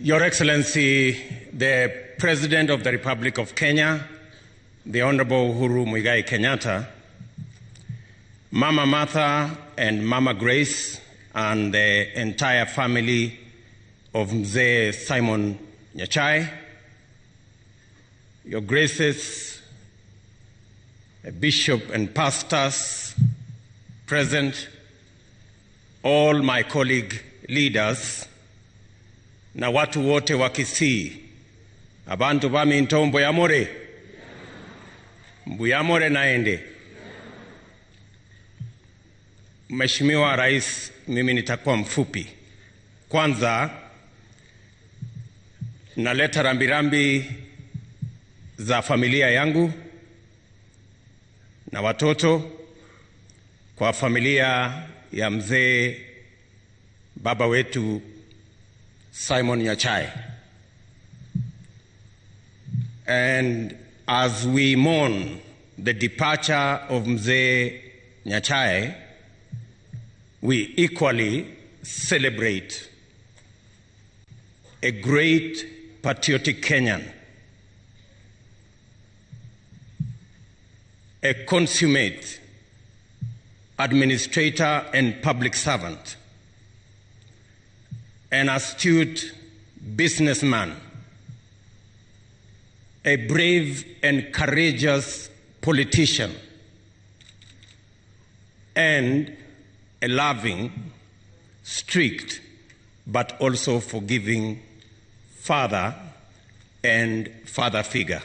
Your Excellency, the President of the Republic of Kenya, the Honorable Uhuru Muigai Kenyatta, Mama Martha and Mama Grace, and the entire family of Mzee Simeo Nyachae, Your Graces, Bishop and pastors present, all my colleague leaders, na watu wote wa Kisii, abantu bami ntombo ya more, mbuyamore naende. Mheshimiwa Rais, mimi nitakuwa mfupi. Kwanza, naleta rambirambi za familia yangu na watoto kwa familia ya mzee baba wetu Simeo Nyachae. And as we mourn the departure of Mzee Nyachae, we equally celebrate a great patriotic Kenyan, a consummate administrator and public servant, an astute businessman, a brave and courageous politician, and a loving, strict, but also forgiving father and father figure.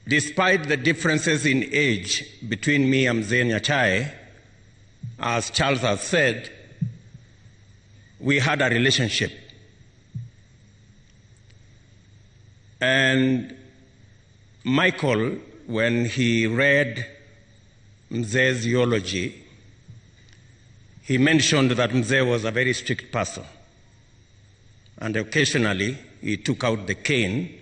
Despite the differences in age between me and Mzee Nyachae, as Charles has said, we had a relationship. And Michael, when he read Mzee's eulogy, he mentioned that Mzee was a very strict person. And occasionally, he took out the cane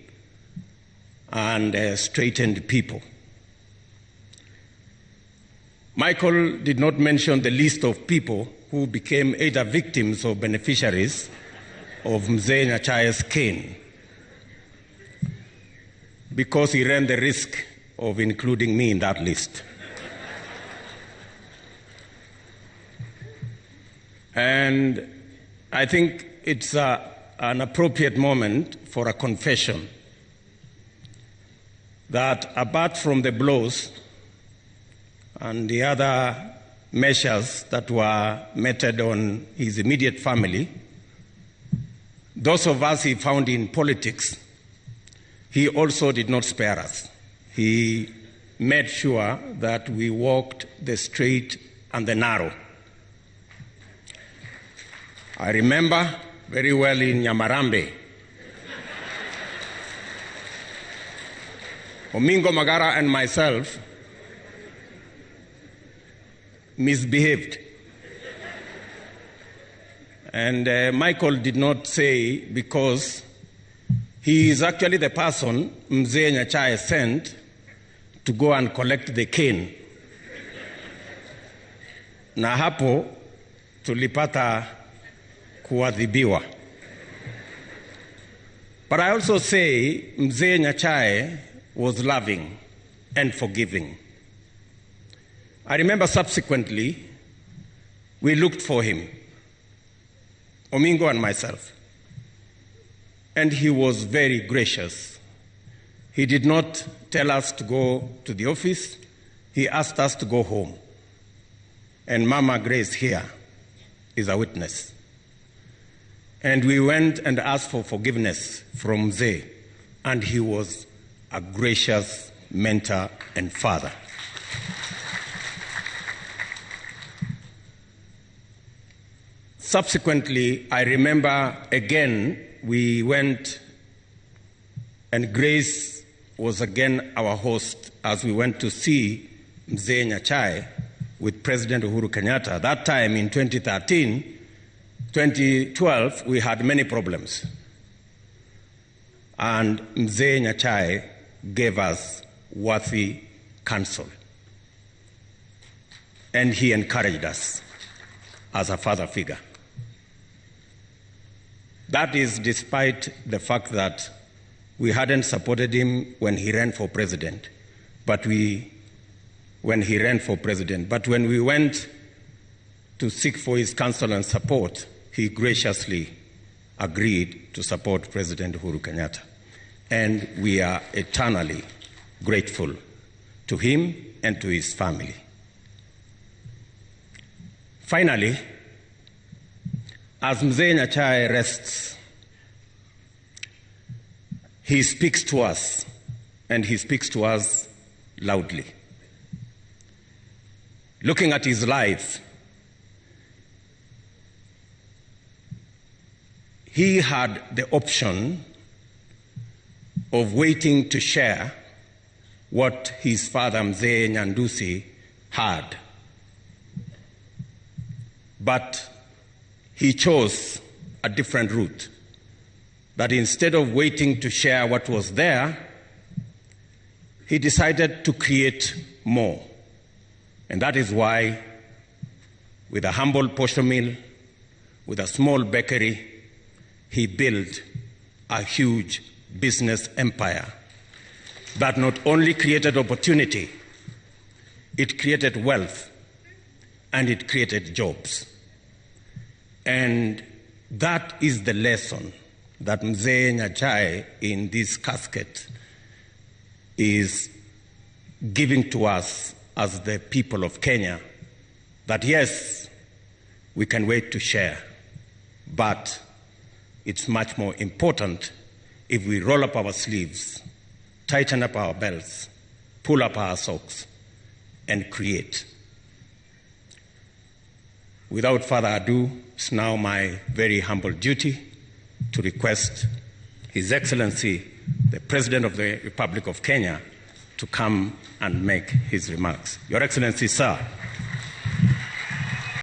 and straightened people. Michael did not mention the list of people who became either victims or beneficiaries of Mzee Nyachae's cane, because he ran the risk of including me in that list. And I think it's an appropriate moment for a confession that apart from the blows and the other measures that were meted on his immediate family, those of us he found in politics, he also did not spare us. He made sure that we walked the straight and the narrow. I remember very well in Nyamarambe, Omingo Magara and myself misbehaved. And Michael did not say, because he is actually the person Mzee Nyachae sent to go and collect the cane. Na hapo tulipata kuadhibiwa. But I also say Mzee Nyachae was loving and forgiving. I remember subsequently, we looked for him, Omingo and myself, and he was very gracious. He did not tell us to go to the office. He asked us to go home. And Mama Grace here is a witness. And we went and asked for forgiveness from Mzee, and he was a gracious mentor and father. Subsequently, I remember again, we went, and Grace was again our host as we went to see Mzee Nyachae with President Uhuru Kenyatta. That time in 2012, we had many problems. And Mzee Nyachae gave us worthy counsel. And he encouraged us. as a father figure. That is despite the fact that we hadn't supported him when he ran for president, but when we went to seek for his counsel and support, he graciously agreed to support President Uhuru Kenyatta. And we are eternally grateful to him and to his family. Finally, as Mzee Nyachae rests, he speaks to us, and he speaks to us loudly. Looking at his life, he had the option of waiting to share what his father Mzee Nyandusi had. But he chose a different route, that instead of waiting to share what was there, he decided to create more. And that is why, with a humble posho mill, with a small bakery, he built a huge business empire that not only created opportunity, it created wealth, and it created jobs. And that is the lesson that Mzee Nyachae in this casket is giving to us as the people of Kenya, that yes, we can wait to share, but it's much more important if we roll up our sleeves, tighten up our belts, pull up our socks, and create. Without further ado, it's now my very humble duty to request His Excellency, the President of the Republic of Kenya, to come and make his remarks. Your Excellency, sir.